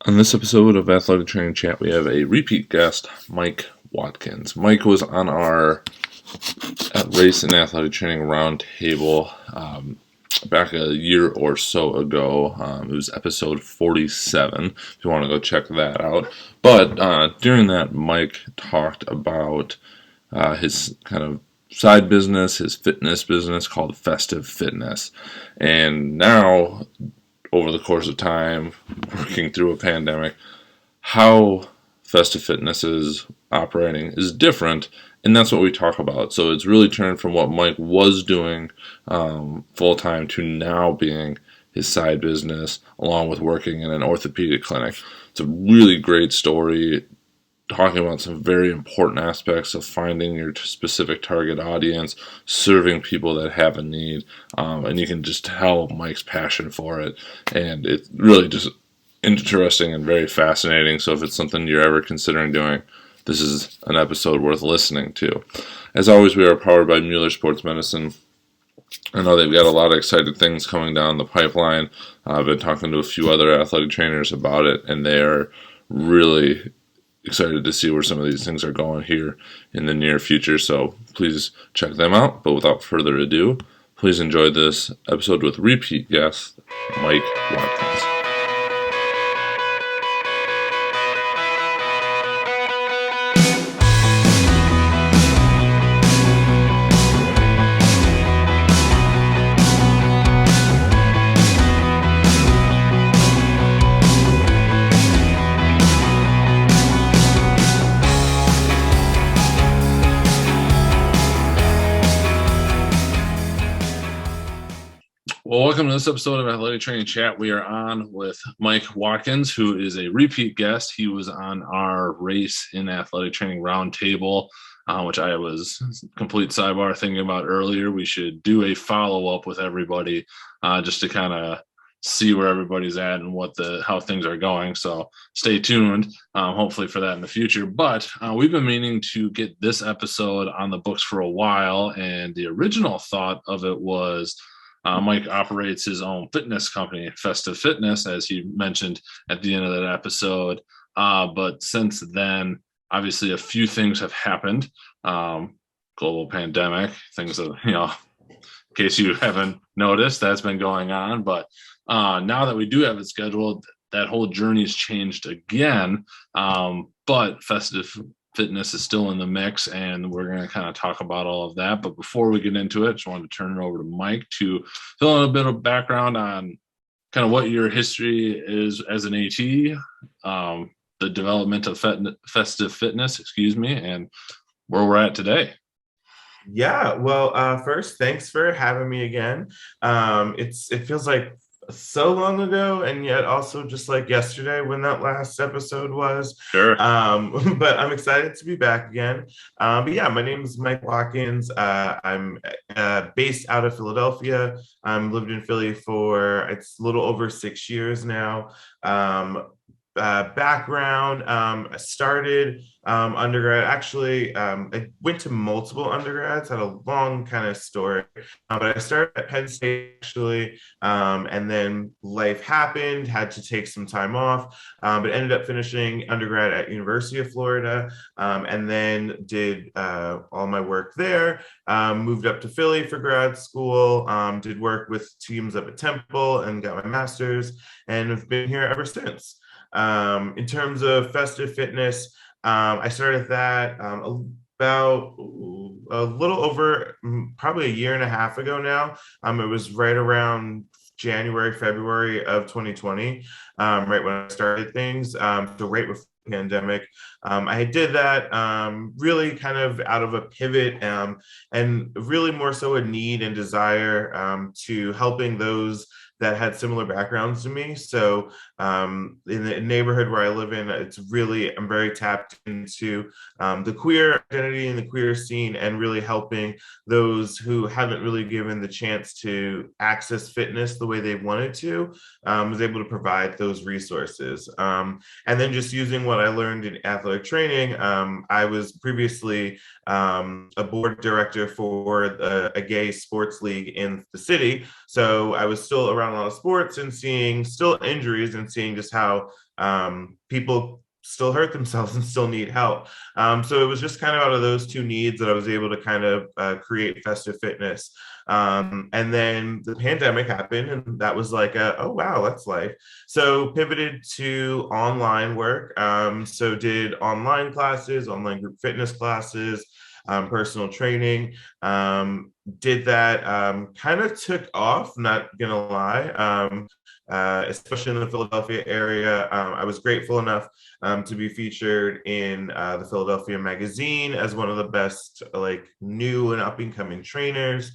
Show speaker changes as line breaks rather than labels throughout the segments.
On this episode of Athletic Training Chat, we have a repeat guest, Mike Watkins. Mike was on our race and athletic training roundtable back a year or so ago. It was episode 47, if you want to go check that out. But during that, Mike talked about his kind of side business, his fitness business called Festive Fitness. And now, over the course of time, working through a pandemic, how Festive Fitness is operating is different, and that's what we talk about. So it's really turned from what Mike was doing full-time to now being his side business, along with working in an orthopedic clinic. It's a really great story, talking about some very important aspects of finding your specific target audience, serving people that have a need, and you can just tell Mike's passion for it, and it's really just interesting and very fascinating. So if it's something you're ever considering doing, this is an episode worth listening to. As always, we are powered by Mueller Sports Medicine. I know they've got a lot of exciting things coming down the pipeline. I've been talking to a few other athletic trainers about it, and they are really excited to see where some of these things are going here in the near future. So please check them out. But without further ado, please enjoy this episode with repeat guest, Mike Watkins. Well, welcome to this episode of Athletic Training Chat. We are on with Mike Watkins, who is a repeat guest. He was on our race in athletic training roundtable, which I was, complete sidebar, thinking about earlier. We should do a follow-up with everybody just to kind of see where everybody's at and how things are going. So stay tuned, hopefully for that in the future. But we've been meaning to get this episode on the books for a while, and the original thought of it was Mike operates his own fitness company, Festive Fitness, as he mentioned at the end of that episode. But since then, obviously, a few things have happened. Global pandemic, things that, in case you haven't noticed, that's been going on. But now that we do have it scheduled, that whole journey's changed again. But Festive Fitness is still in the mix, and we're going to kind of talk about all of that. But before we get into it, I just wanted to turn it over to Mike to fill in a bit of background on kind of what your history is as an AT, the development of Festive Fitness, and where we're at today.
Yeah, well, first, thanks for having me again. It feels like so long ago, and yet also just like yesterday when that last episode was.
Sure.
But I'm excited to be back again. But yeah, my name is Mike Watkins. I'm based out of Philadelphia. I'm lived in Philly for it's a little over 6 years now. Background, I started undergrad. Actually, I went to multiple undergrads, had a long kind of story, but I started at Penn State actually, and then life happened, had to take some time off, but ended up finishing undergrad at University of Florida, and then did all my work there, moved up to Philly for grad school, did work with teams up at Temple and got my master's, and have been here ever since. In terms of Festive Fitness, I started that about a little over probably a year and a half ago now. It was right around January, February of 2020, right when I started things, so right before the pandemic. I did that really kind of out of a pivot and really more so a need and desire to helping those that had similar backgrounds to me. So in the neighborhood where I live in, I'm very tapped into the queer identity and the queer scene, and really helping those who haven't really given the chance to access fitness the way they wanted to, was able to provide those resources. And then just using what I learned in athletic training, I was previously a board director for a gay sports league in the city. So I was still around a lot of sports and seeing still injuries and seeing just how people still hurt themselves and still need help. So it was just kind of out of those two needs that I was able to kind of create Festive Fitness. And then the pandemic happened, and that was like, oh wow, that's life. So pivoted to online work. So did online classes, online group fitness classes, personal training. Did that, kind of took off, not gonna lie. Especially in the Philadelphia area. I was grateful enough to be featured in the Philadelphia Magazine as one of the best, like, new and up and coming trainers.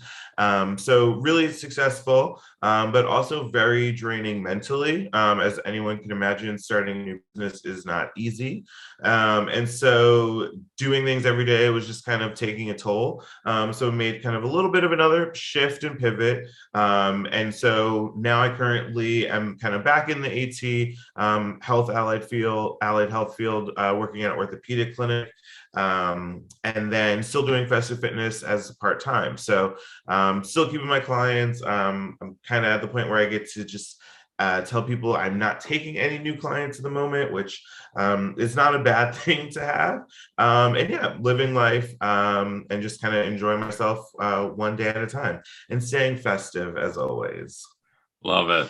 So really successful, but also very draining mentally. As anyone can imagine, starting a new business is not easy. And so doing things every day was just kind of taking a toll. So made kind of a little bit of another shift and pivot. And so now I currently am kind of back in the health allied health field, working at an orthopedic clinic. And then still doing Festive Fitness as part time. So still keeping my clients. I'm kind of at the point where I get to just tell people I'm not taking any new clients at the moment, which is not a bad thing to have. And yeah, living life, and just kind of enjoying myself one day at a time and staying festive as always.
Love it.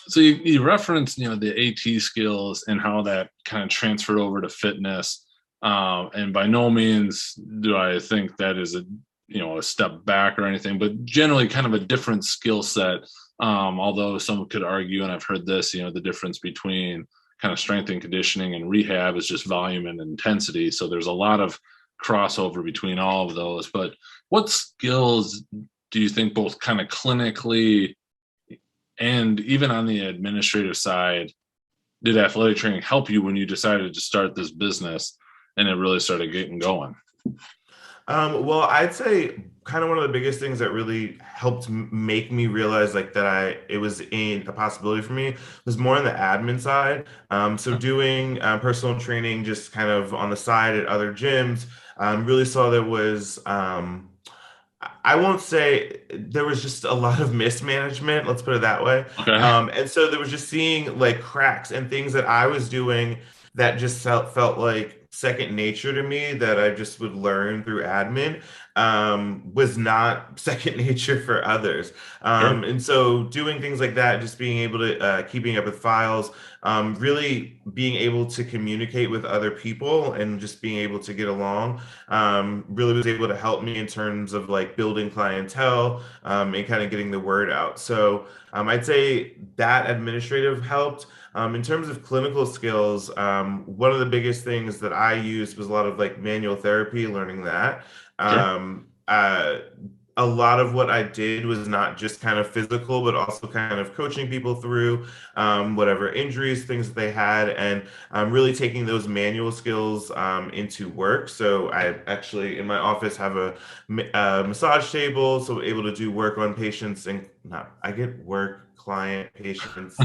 So you referenced, the AT skills and how that kind of transferred over to fitness. And by no means do I think that is a step back or anything, but generally kind of a different skill set. Although some could argue, and I've heard this, the difference between kind of strength and conditioning and rehab is just volume and intensity. So there's a lot of crossover between all of those. But what skills do you think, both kind of clinically and even on the administrative side, did athletic training help you when you decided to start this business and it really started getting going?
Well, I'd say kind of one of the biggest things that really helped make me realize like that it was a possibility for me was more on the admin side. So doing personal training just kind of on the side at other gyms, really saw there was, I won't say, there was just a lot of mismanagement, let's put it that way.
Okay.
And so there was just seeing like cracks and things that I was doing that just felt like second nature to me that I just would learn through admin, was not second nature for others.
Sure.
And so doing things like that, just being able to, keeping up with files, really being able to communicate with other people and just being able to get along, really was able to help me in terms of like building clientele, and kind of getting the word out. So I'd say that administrative helped. In terms of clinical skills, one of the biggest things that I used was a lot of like manual therapy, learning that.
Sure.
A lot of what I did was not just kind of physical, but also kind of coaching people through whatever injuries, things that they had, and really taking those manual skills into work. So I actually in my office have a massage table, so able to do work on patients and not, I get work, client, patients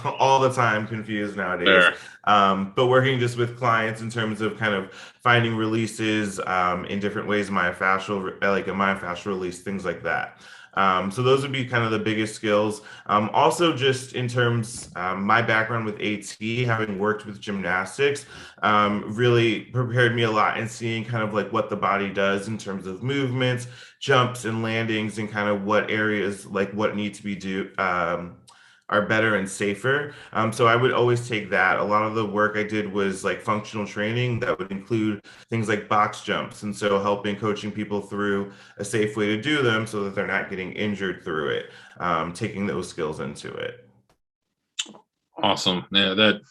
all the time confused nowadays.
There.
But working just with clients in terms of kind of finding releases in different ways, myofascial, like a myofascial release, things like that. So those would be kind of the biggest skills. Also, just in terms, my background with AT, having worked with gymnastics, really prepared me a lot in seeing kind of like what the body does in terms of movements, jumps, and landings, and kind of what areas like what need to be do. Are better and safer. So I would always take that. A lot of the work I did was like functional training that would include things like box jumps. And so helping coaching people through a safe way to do them so that they're not getting injured through it, taking those skills into it.
Awesome. Yeah, that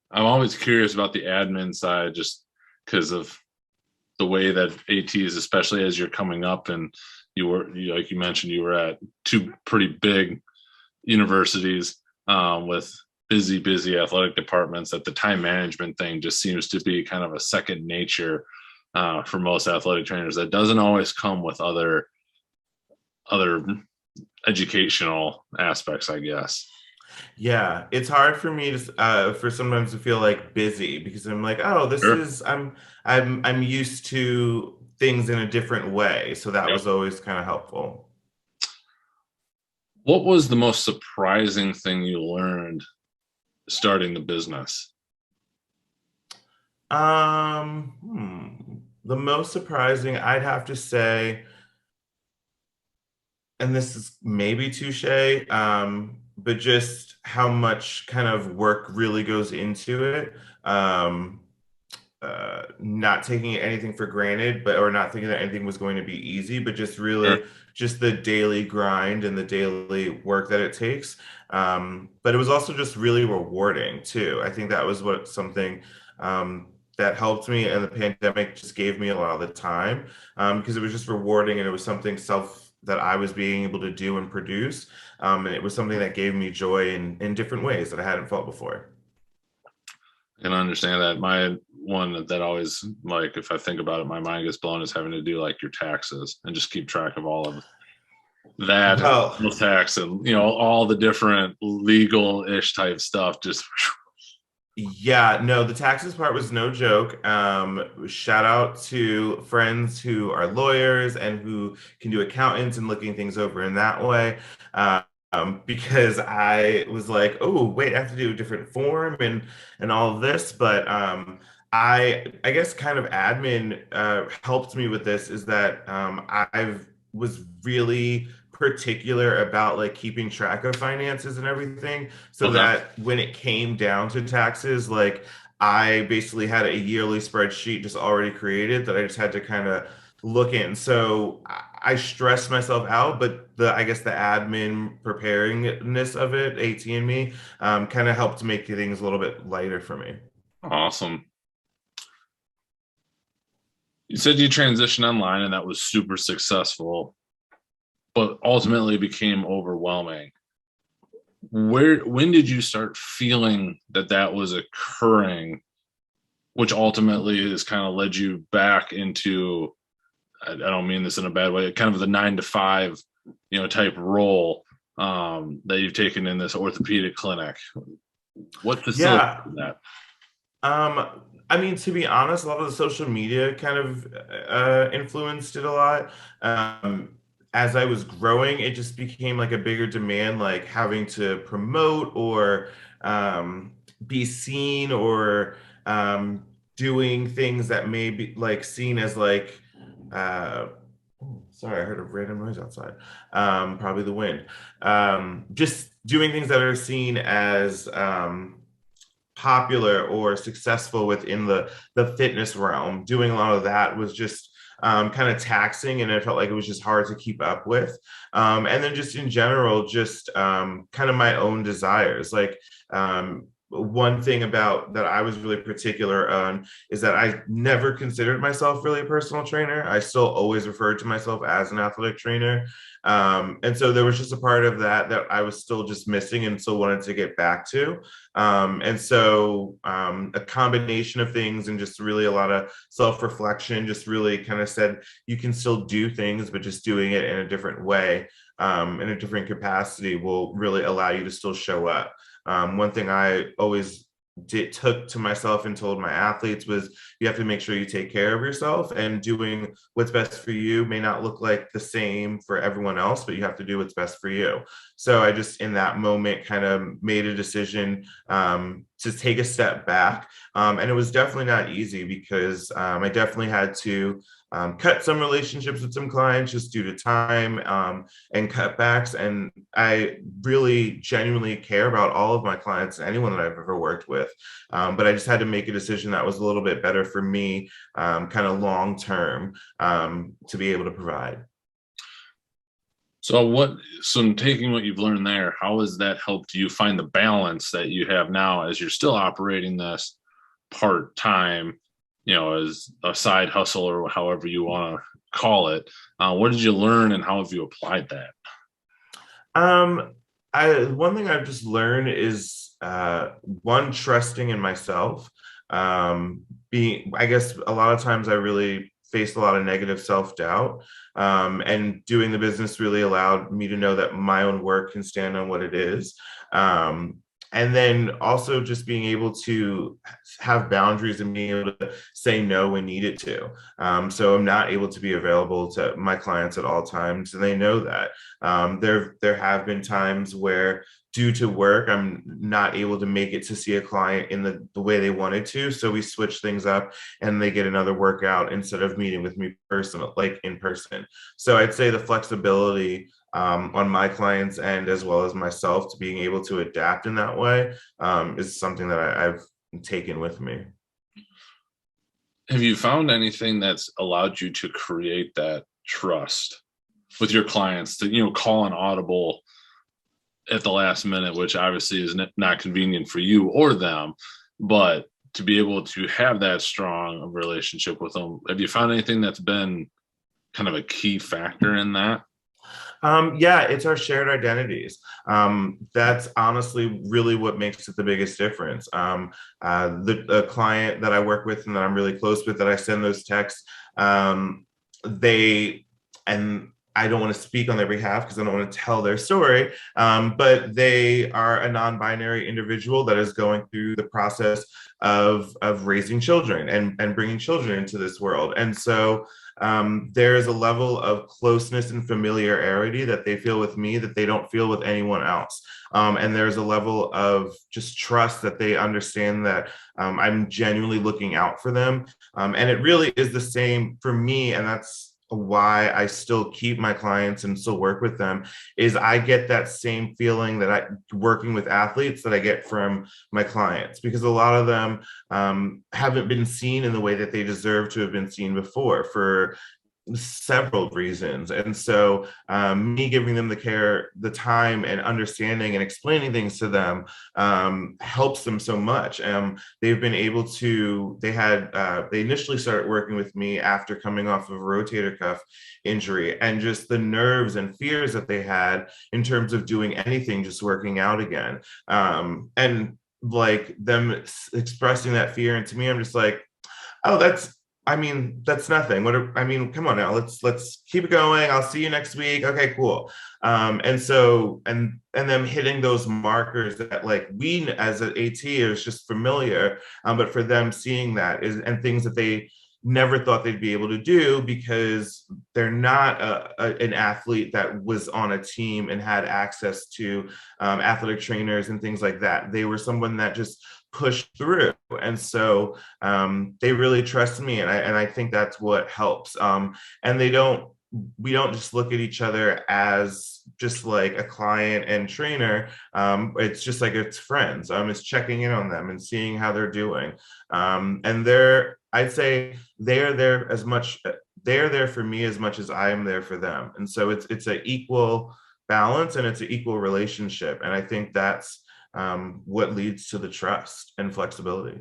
I'm always curious about the admin side just because of the way that ATs, especially as you're coming up and like you mentioned, you were at two pretty big universities, with busy athletic departments, that the time management thing just seems to be kind of a second nature, for most athletic trainers. That doesn't always come with other educational aspects, I guess.
Yeah, it's hard for me to for sometimes to feel like busy because I'm like, oh, this
Sure.
is I'm used to things in a different way. So that
Yep.
was always kind of helpful.
What was the most surprising thing you learned starting the business?
The most surprising, I'd have to say, and this is maybe touche, but just how much kind of work really goes into it. Um, not taking anything for granted, but or not thinking that anything was going to be easy, but just
Sure.
really just the daily grind and the daily work that it takes. But it was also just really rewarding too. I think that was what something that helped me, and the pandemic just gave me a lot of the time because it was just rewarding and it was something self that I was being able to do and produce. And it was something that gave me joy in different ways that I hadn't felt before.
And I understand that. My one that always, like, if I think about it, my mind gets blown is having to do like your taxes and just keep track of all of that and
Well,
tax and all the different legal ish type stuff. Just
yeah, no, the taxes part was no joke. Shout out to friends who are lawyers and who can do accountants and looking things over in that way. Because I was like, oh, wait, I have to do a different form and all of this. But I guess kind of admin helped me with this is that I've was really particular about like keeping track of finances and everything so
okay,
that when it came down to taxes, like I basically had a yearly spreadsheet just already created that I just had to kind of look in. So I stressed myself out, but the I guess the admin preparingness of it, AT and me, kind of helped make things a little bit lighter for me.
awesome. You said you transitioned online and that was super successful, but ultimately became overwhelming. When did you start feeling that that was occurring, which ultimately has kind of led you back into, I don't mean this in a bad way, kind of the 9 to 5, type role that you've taken in this orthopedic clinic. What facilitated
Yeah,
that?
I mean, to be honest, a lot of the social media kind of influenced it a lot. As I was growing, it just became like a bigger demand, like having to promote or be seen or doing things that may be like seen as like, uh, oh, sorry, I heard a random noise outside. Probably the wind. Just doing things that are seen as popular or successful within the fitness realm. Doing a lot of that was just kind of taxing, and it felt like it was just hard to keep up with. And then just in general, just kind of my own desires. Like one thing about that I was really particular on is that I never considered myself really a personal trainer. I still always referred to myself as an athletic trainer. And so there was just a part of that that I was still just missing and still wanted to get back to. And so a combination of things and just really a lot of self-reflection just really kind of said you can still do things, but just doing it in a different way, in a different capacity will really allow you to still show up. One thing I always took to myself and told my athletes was you have to make sure you take care of yourself, and doing what's best for you may not look like the same for everyone else, but you have to do what's best for you. So I just in that moment kind of made a decision to take a step back. And it was definitely not easy because I definitely had to cut some relationships with some clients just due to time and cutbacks. And I really genuinely care about all of my clients, anyone that I've ever worked with. But I just had to make a decision that was a little bit better for me, kind of long term, to be able to provide.
So in taking what you've learned there, how has that helped you find the balance that you have now as you're still operating this part time, as a side hustle or however you want to call it? What did you learn and how have you applied that?
Um, one thing I've just learned is one, trusting in myself. Being, I guess, a lot of times I really faced a lot of negative self-doubt. And doing the business really allowed me to know that my own work can stand on what it is. And then also just being able to have boundaries and being able to say no when needed to. So I'm not able to be available to my clients at all times, and they know that. There have been times where, due to work, I'm not able to make it to see a client in the way they wanted to. So we switch things up and they get another workout instead of meeting with me like in person. So I'd say the flexibility on my clients' end, as well as myself, to being able to adapt in that way is something that I've taken with me.
Have you found anything that's allowed you to create that trust with your clients to, call an audible at the last minute, which obviously is not convenient for you or them, but to be able to have that strong relationship with them? Have you found anything that's been kind of a key factor in that?
Yeah, it's our shared identities. That's honestly really what makes it the biggest difference. The client that I work with and that I'm really close with, that I send those texts, they, and I don't want to speak on their behalf because I don't want to tell their story, but they are a non-binary individual that is going through the process of raising children and bringing children into this world. And so there is a level of closeness and familiarity that they feel with me that they don't feel with anyone else. And there's a level of just trust that they understand that I'm genuinely looking out for them. And it really is the same for me. And that's why I still keep my clients and still work with them, is I get that same feeling that I working with athletes that I get from my clients, because a lot of them haven't been seen in the way that they deserve to have been seen before for several reasons. And so me giving them the care, the time, and understanding and explaining things to them helps them so much. They've been able to, they initially started working with me after coming off of a rotator cuff injury, and just the nerves and fears that they had in terms of doing anything, just working out again. And like them expressing that fear, and to me, I'm just like, oh, that's nothing. Come on now, let's keep it going. I'll see you next week. Okay, cool. And so, and them hitting those markers that, like, we as an AT is just familiar, but for them seeing that is, and things that they never thought they'd be able to do because they're not an athlete that was on a team and had access to athletic trainers and things like that. They were someone that just pushed through. And so they really trust me. And I think that's what helps. And we don't just look at each other as just like a client and trainer. It's just like, it's friends. It's checking in on them and seeing how they're doing. And I'd say they're there for me as much as I am there for them. And so it's an equal balance, and it's an equal relationship. And I think that's what leads to the trust and flexibility.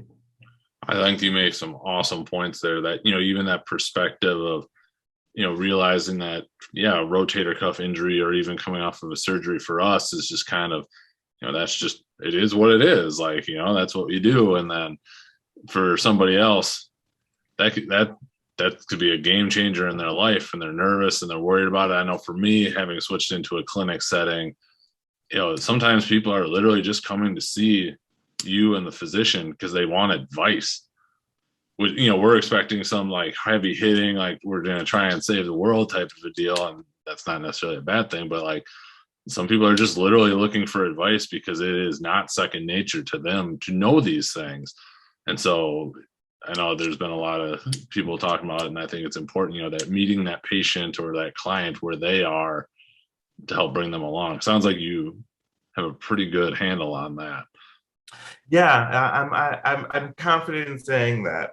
I think you make some awesome points there, that, even that perspective of, realizing that, yeah, a rotator cuff injury or even coming off of a surgery for us is just kind of, that's just, it is what it is. Like, that's what we do. And then for somebody else, that could be a game changer in their life, and they're nervous and they're worried about it. I know for me, having switched into a clinic setting, sometimes people are literally just coming to see you and the physician because they want advice. We're expecting some like heavy hitting, like we're going to try and save the world type of a deal. And that's not necessarily a bad thing, but like some people are just literally looking for advice because it is not second nature to them to know these things. And so I know there's been a lot of people talking about it, and I think it's important, that meeting that patient or that client where they are to help bring them along. Sounds like you have a pretty good handle on that.
Yeah, I'm confident in saying that.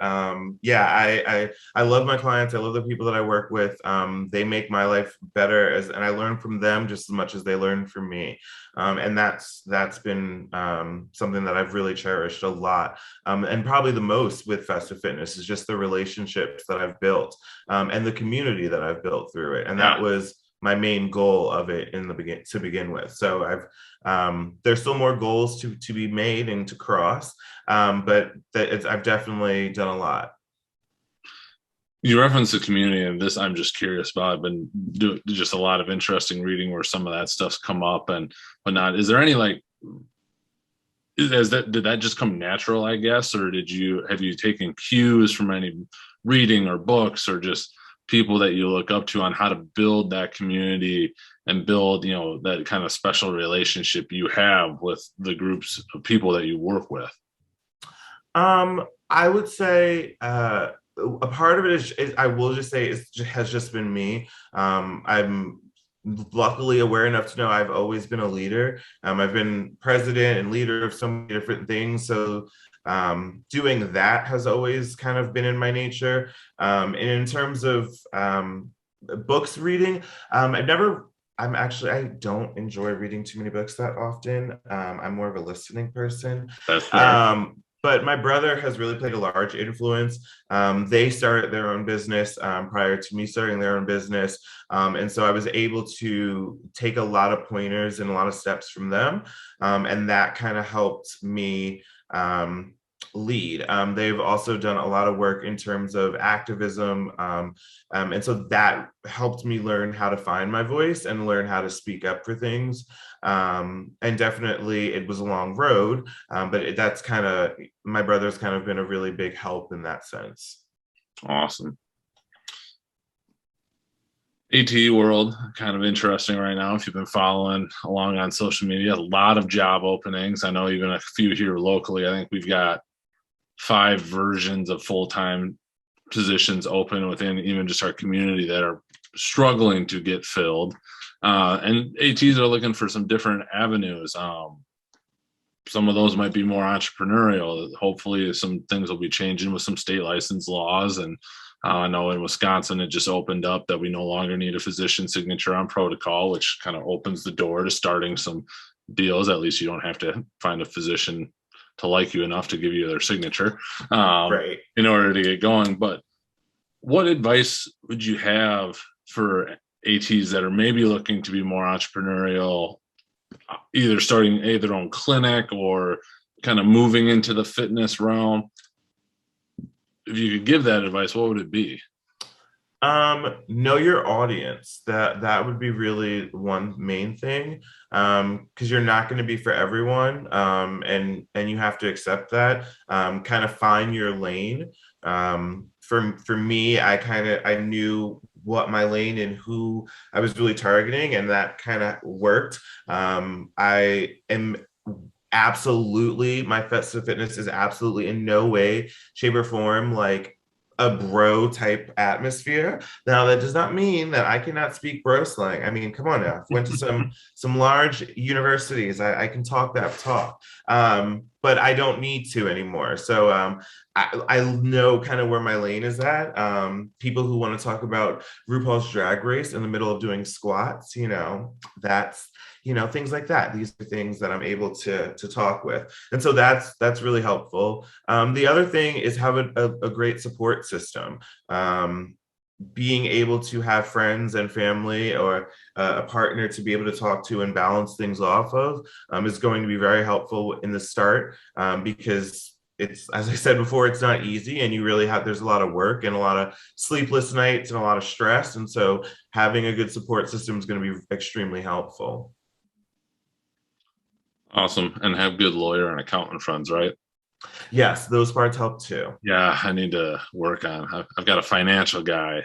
Yeah, I love my clients. I love the people that I work with. They make my life better, and I learn from them just as much as they learn from me. And that's been something that I've really cherished a lot. And probably the most with Festive Fitness is just the relationships that I've built, and the community that I've built through it. And that was my main goal of it to begin with. So there's still more goals to be made and to cross, but I've definitely done a lot.
You referenced the community, and this I'm just curious about. I've been doing just a lot of interesting reading where some of that stuff's come up and whatnot. Is there any did that just come natural, I guess, or have you taken cues from any reading or books or just people that you look up to on how to build that community and build, that kind of special relationship you have with the groups of people that you work with?
I would say a part of it is I will just say has just been me. I'm luckily aware enough to know I've always been a leader. I've been president and leader of so many different things. So doing that has always kind of been in my nature. And in terms of books reading, I don't enjoy reading too many books that often. I'm more of a listening person.
That's fair.
But my brother has really played a large influence. They started their own business prior to me starting their own business. And so I was able to take a lot of pointers and a lot of steps from them. And that kind of helped me lead. They've also done a lot of work in terms of activism. And so that helped me learn how to find my voice and learn how to speak up for things. And definitely it was a long road, but that's kind of, my brother's kind of been a really big help in that sense.
Awesome. AT world, kind of interesting right now. If you've been following along on social media, a lot of job openings. I know even a few here locally. I think we've got 5 versions of full-time positions open within even just our community that are struggling to get filled. And ATs are looking for some different avenues. Some of those might be more entrepreneurial. Hopefully some things will be changing with some state license laws. And I know in Wisconsin, it just opened up that we no longer need a physician signature on protocol, which kind of opens the door to starting some deals. At least you don't have to find a physician to like you enough to give you their signature
Right.
in order to get going. But what advice would you have for ATs that are maybe looking to be more entrepreneurial, either starting their own clinic or kind of moving into the fitness realm? If you could give that advice, what would it be?
Know your audience. That would be really one main thing. Because you're not going to be for everyone. And you have to accept that. Kind of find your lane. For me, I knew what my lane and who I was really targeting, and that kind of worked. I am absolutely, my Festive Fitness is absolutely in no way, shape, or form like a bro type atmosphere. Now that does not mean that I cannot speak bro slang. I mean, come on now. Went to some large universities. I can talk that talk. But I don't need to anymore. So I know kind of where my lane is at. People who want to talk about RuPaul's Drag Race in the middle of doing squats, that's things like that. These are things that I'm able to talk with, and so that's really helpful. The other thing is have a great support system. Being able to have friends and family or a partner to be able to talk to and balance things off of is going to be very helpful in the start, because it's, as I said before, it's not easy, and there's a lot of work and a lot of sleepless nights and a lot of stress. And so having a good support system is going to be extremely helpful.
Awesome. And have good lawyer and accountant friends, right?
Yes, those parts help too.
Yeah, I need to work on. I've got a financial guy,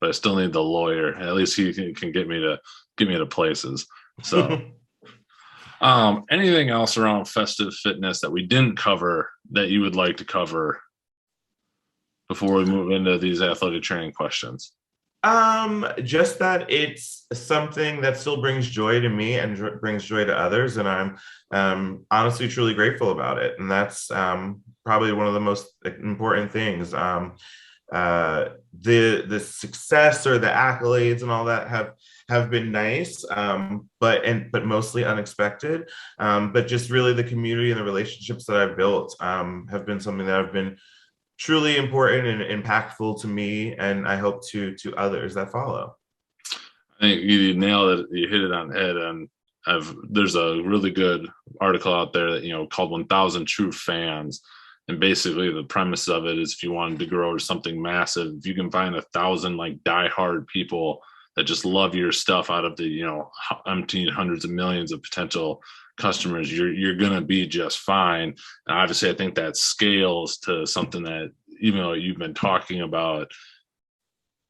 but I still need the lawyer. At least he can get me to places. So, anything else around festive fitness that we didn't cover that you would like to cover before we move into these athletic training questions?
Just that it's something that still brings joy to me and brings joy to others, and I'm honestly truly grateful about it. And that's probably one of the most important things. The success or the accolades and all that have been nice, but mostly unexpected. But just really the community and the relationships that I've built have been something that have been truly important and impactful to me, and I hope to others that follow.
I think you nailed it. You hit it on the head. And there's a really good article out there that called 1,000 True Fans. And basically the premise of it is if you wanted to grow to something massive, if you can find 1,000 like diehard people that just love your stuff out of the, umpteen hundreds of millions of potential customers, you're gonna be just fine. And obviously, I think that scales to something that, even though you've been talking about,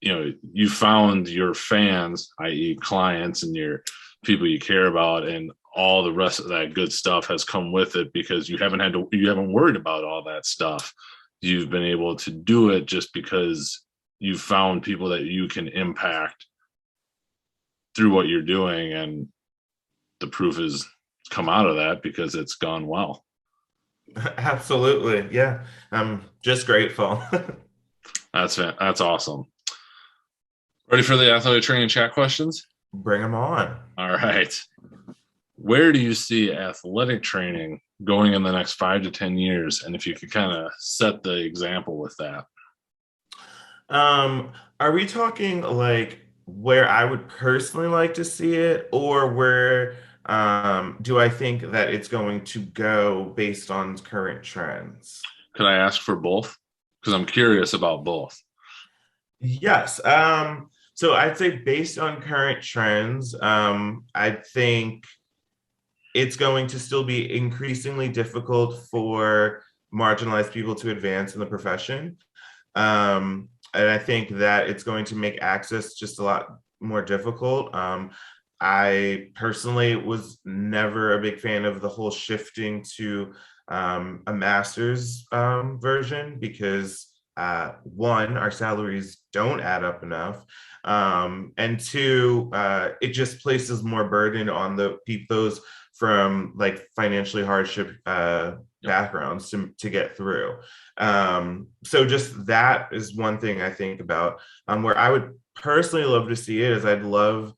you found your fans, i.e., clients, and your people you care about, and all the rest of that good stuff has come with it because you haven't worried about all that stuff. You've been able to do it just because you've found people that you can impact through what you're doing, and the proof has come out of that because it's gone well.
Absolutely. Yeah. I'm just grateful.
That's awesome. Ready for the athletic training chat questions?
Bring them on.
All right. Where do you see athletic training going in the next 5 to 10 years? And if you could kind of set the example with that.
Are we talking like where I would personally like to see it, or where do I think that it's going to go based on current trends?
Could I ask for both? Because I'm curious about both.
Yes. So I'd say based on current trends, I think it's going to still be increasingly difficult for marginalized people to advance in the profession. And I think that it's going to make access just a lot more difficult. I personally was never a big fan of the whole shifting to a master's version because one, our salaries don't add up enough, and two, it just places more burden on those from like financially hardship backgrounds to get through. So just that is one thing I think about. Where I would personally love to see it is I'd love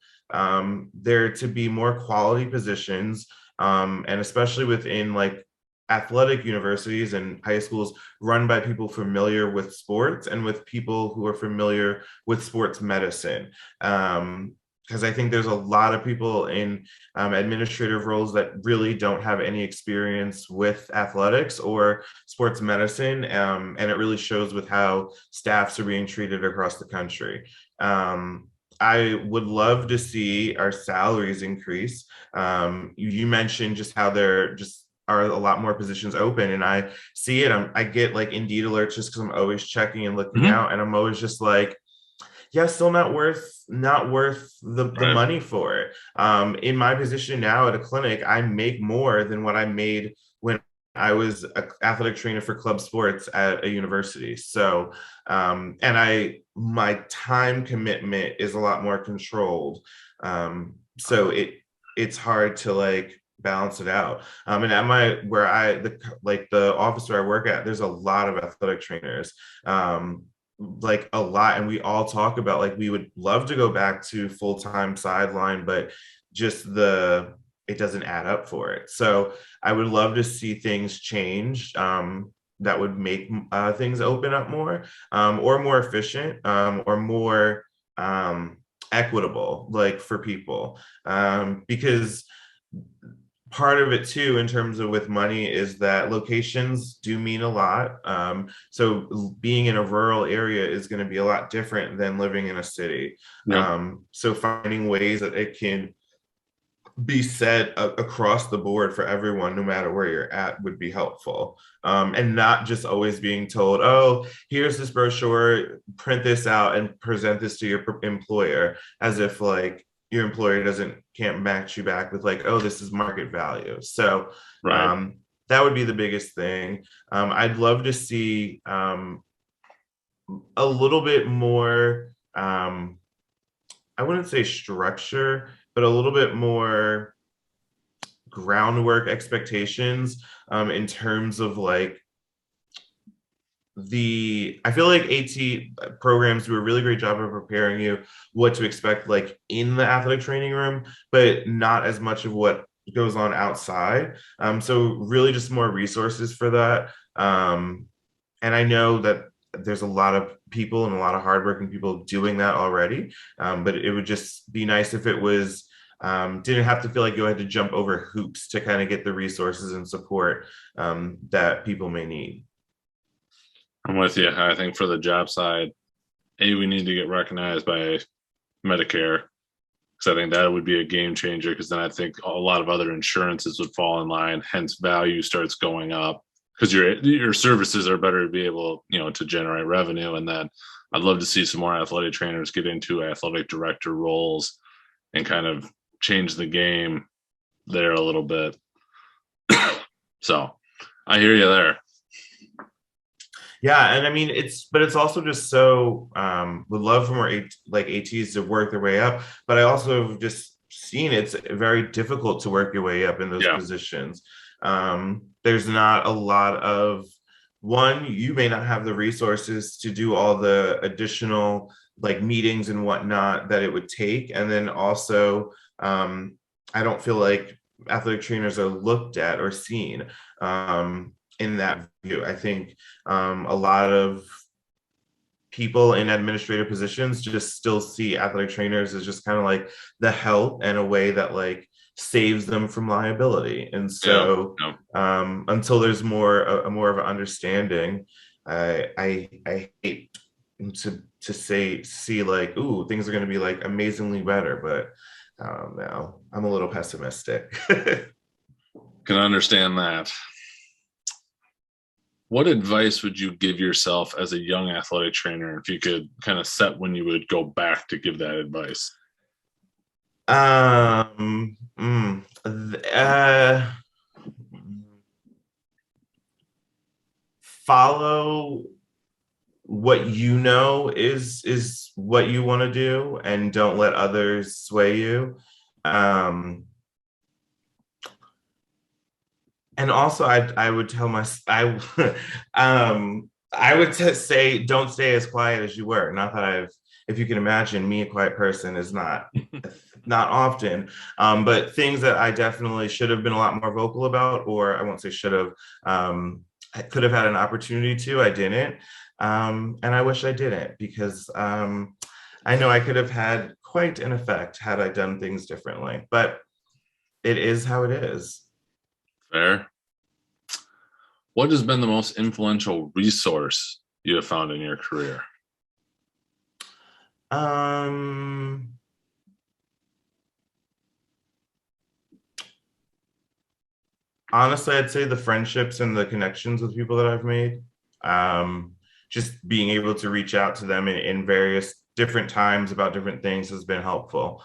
there to be more quality positions, and especially within like athletic universities and high schools run by people familiar with sports and with people who are familiar with sports medicine. Because I think there's a lot of people in administrative roles that really don't have any experience with athletics or sports medicine, and it really shows with how staffs are being treated across the country. I would love to see our salaries increase. You mentioned just how there just are a lot more positions open, and I see it. I get like Indeed alerts just because I'm always checking and looking out, and I'm always just like, yeah, still not worth the
Right.
money for it. In my position now at a clinic, I make more than what I made when I was an athletic trainer for club sports at a university. So, and my time commitment is a lot more controlled. So it's hard to like balance it out. And at the office where I work at, there's a lot of athletic trainers. Like a lot, and we all talk about like we would love to go back to full-time sideline, but just it doesn't add up for it. So I would love to see things change, that would make things open up more, or more efficient, or more equitable, like for people, because part of it too in terms of with money is that locations do mean a lot. So being in a rural area is going to be a lot different than living in a city.
Yep.
So finding ways that it can be set across the board for everyone, no matter where you're at, would be helpful. And not just always being told, oh, here's this brochure, print this out and present this to your employer, as if like your employer can't match you back with like, oh, this is market value. So
Right.
that would be the biggest thing. I'd love to see a little bit more, I wouldn't say structure, but a little bit more groundwork expectations, in terms of like I feel like AT programs do a really great job of preparing you what to expect like in the athletic training room, but not as much of what goes on outside. So really just more resources for that. And I know that there's a lot of people and a lot of hardworking people doing that already. But it would just be nice if it was didn't have to feel like you had to jump over hoops to kind of get the resources and support that people may need.
I'm with you. I think for the job side, we need to get recognized by Medicare, because I think that would be a game changer. Because then I think a lot of other insurances would fall in line. Hence, value starts going up because your services are better to be able, to generate revenue. And then I'd love to see some more athletic trainers get into athletic director roles and kind of change the game there a little bit. So I hear you there.
Yeah, and I mean it's also just so would love for more ATs to work their way up, but I also have just seen it's very difficult to work your way up in those
Yeah.
positions. There's not a lot of one, you may not have the resources to do all the additional like meetings and whatnot that it would take, and then also I don't feel like athletic trainers are looked at or seen. In that view. I think a lot of people in administrative positions just still see athletic trainers as just kind of like the help and a way that like saves them from liability. And
Yeah.
so until there's more of an understanding, I hate to say see like, ooh, things are going to be like amazingly better, but no, I'm a little pessimistic.
Can understand that. What advice would you give yourself as a young athletic trainer if you could kind of set when you would go back to give that advice?
Um, mm, Follow what you know is what you want to do, and don't let others sway you. Um, and also, I would tell my I would say don't stay as quiet as you were. Not that I've, if you can imagine, me a quiet person is not often, but things that I definitely should have been a lot more vocal about, or I won't say should have, I could have had an opportunity to, I didn't, and I wish I didn't, because I know I could have had quite an effect had I done things differently, but it is how it is.
Fair. What has been the most influential resource you have found in your career?
Um, Honestly, I'd say the friendships and the connections with people that I've made. Um, just being able to reach out to them in various different times about different things has been helpful.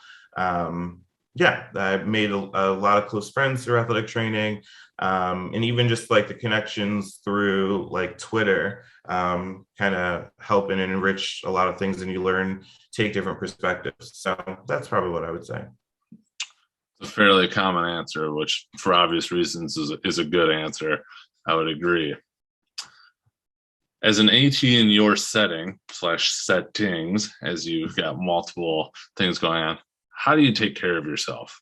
Yeah, I've made a lot of close friends through athletic training, and even just like the connections through like Twitter kind of help and enrich a lot of things, and you learn, take different perspectives. So that's probably what I would say.
It's a fairly common answer, which for obvious reasons is a good answer. I would agree. As an AT in your setting slash settings, as you've got multiple things going on, how do you take care of yourself?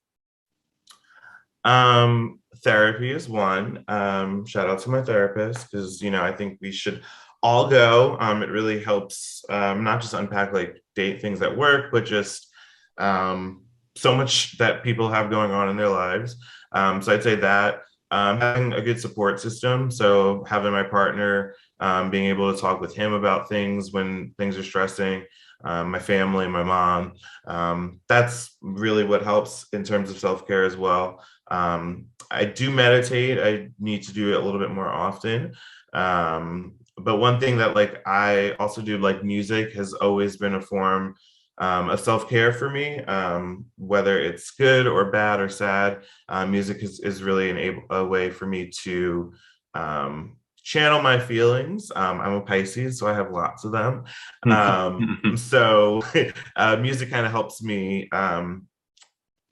Therapy is one. Shout out to my therapist, because I think we should all go. It really helps, not just unpack like date things at work, but just so much that people have going on in their lives. So I'd say that having a good support system. So having my partner, being able to talk with him about things when things are stressing. My family, my mom. That's really what helps in terms of self-care as well. I do meditate. I need to do it a little bit more often. But one thing that like I also do, like music has always been a form of self-care for me, whether it's good or bad or sad. Music is really a way for me to channel my feelings. I'm a Pisces, so I have lots of them. So music kind of helps me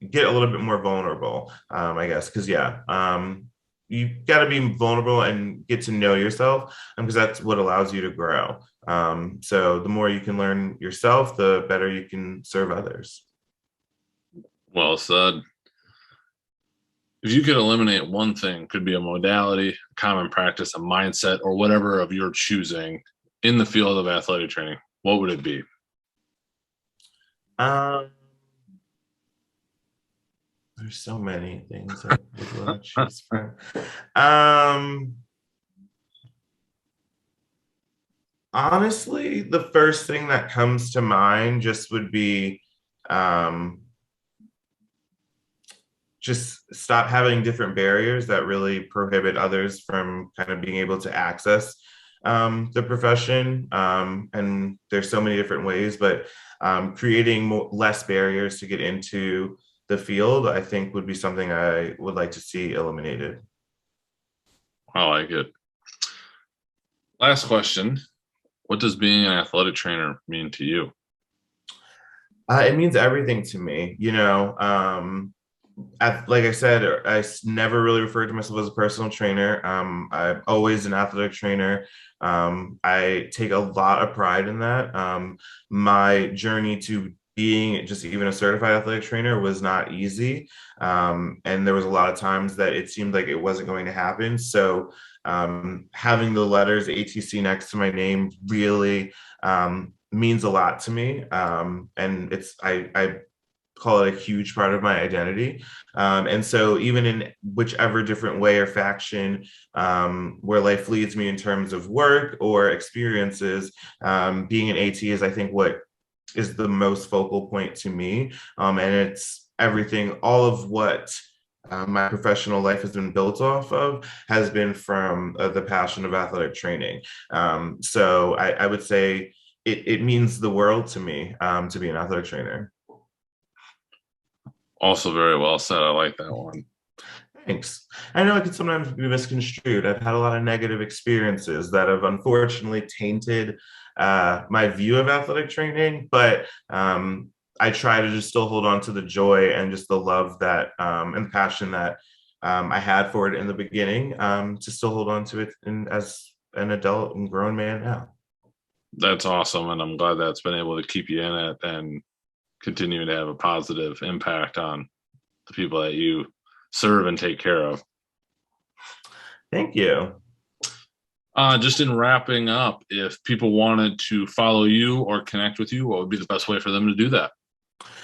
get a little bit more vulnerable, I guess, because yeah, you got to be vulnerable and get to know yourself, because that's what allows you to grow. So the more you can learn yourself, the better you can serve others.
Well said. If you could eliminate one thing, could be a modality, a common practice, a mindset, or whatever of your choosing in the field of athletic training, what would it be?
Um, there's so many things I would want to choose from. Um, Honestly, the first thing that comes to mind just would be um, just stop having different barriers that really prohibit others from kind of being able to access the profession. And there's so many different ways, but creating less barriers to get into the field, I think would be something I would like to see eliminated.
I like it. Last question. What does being an athletic trainer mean to you?
It means everything to me, like I said, never really referred to myself as a personal trainer. I'm always an athletic trainer. I take a lot of pride in that. My journey to being just even a certified athletic trainer was not easy. And there was a lot of times that it seemed like it wasn't going to happen. So having the letters ATC next to my name really means a lot to me. And I call it a huge part of my identity. And so, even in whichever different way or faction where life leads me in terms of work or experiences, being an AT is, I think, what is the most focal point to me. And it's everything, all of what my professional life has been built off of has been from the passion of athletic training. So, I would say it means the world to me to be an athletic trainer.
Also, very well said. I like that one.
Thanks. I know it can sometimes be misconstrued. I've had a lot of negative experiences that have unfortunately tainted my view of athletic training, but I try to just still hold on to the joy and just the love that and passion that I had for it in the beginning to still hold on to it as an adult and grown man now.
That's awesome. And I'm glad that's been able to keep you in it and continue to have a positive impact on the people that you serve and take care of.
Thank you.
Just in wrapping up, if people wanted to follow you or connect with you, what would be the best way for them to do that?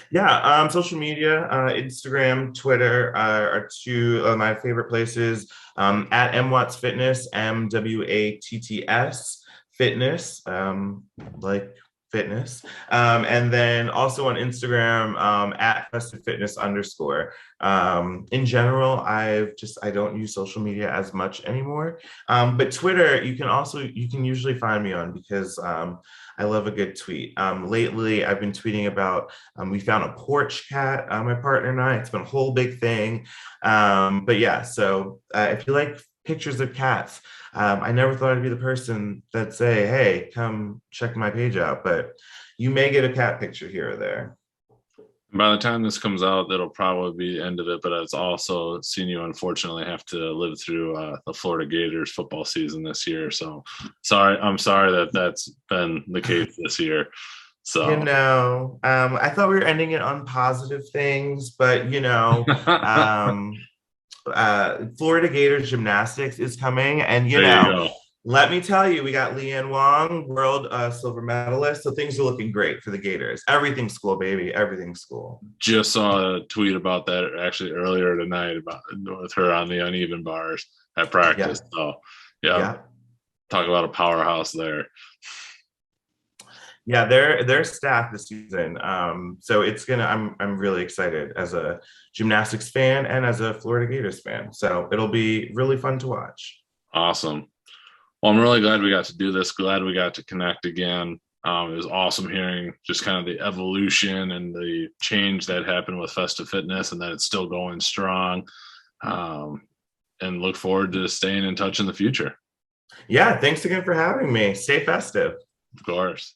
Yeah, social media, Instagram, Twitter are two of my favorite places. At MWatts Fitness, MWATTS Fitness, like fitness. And then also on Instagram, at Festive Fitness _. In general, I don't use social media as much anymore. But Twitter, you can usually find me on because I love a good tweet. Lately, I've been tweeting about we found a porch cat, my partner and I. It's been a whole big thing. But yeah, so if you like pictures of cats, I never thought I'd be the person that say, "Hey, come check my page out." But you may get a cat picture here or there.
By the time this comes out, that'll probably be the end of it. But it's also seen you unfortunately have to live through the Florida Gators football season this year. So I'm sorry that that's been the case this year. So
I thought we were ending it on positive things, but Florida Gators gymnastics is coming, and
there you go.
let me tell you, we got Leanne Wong, world silver medalist. So things are looking great for the Gators. Everything's school, baby. Everything's school.
Just saw a tweet about that actually earlier tonight about with her on the uneven bars at practice.
Yeah.
So yeah, talk about a powerhouse there.
Yeah, they're stacked this season. So I'm really excited as a gymnastics fan and as a Florida Gators fan. So it'll be really fun to watch.
Awesome. Well, I'm really glad we got to do this. Glad we got to connect again. It was awesome hearing just kind of the evolution and the change that happened with Festive Fitness and that it's still going strong. And look forward to staying in touch in the future.
Yeah, thanks again for having me. Stay festive.
Of course.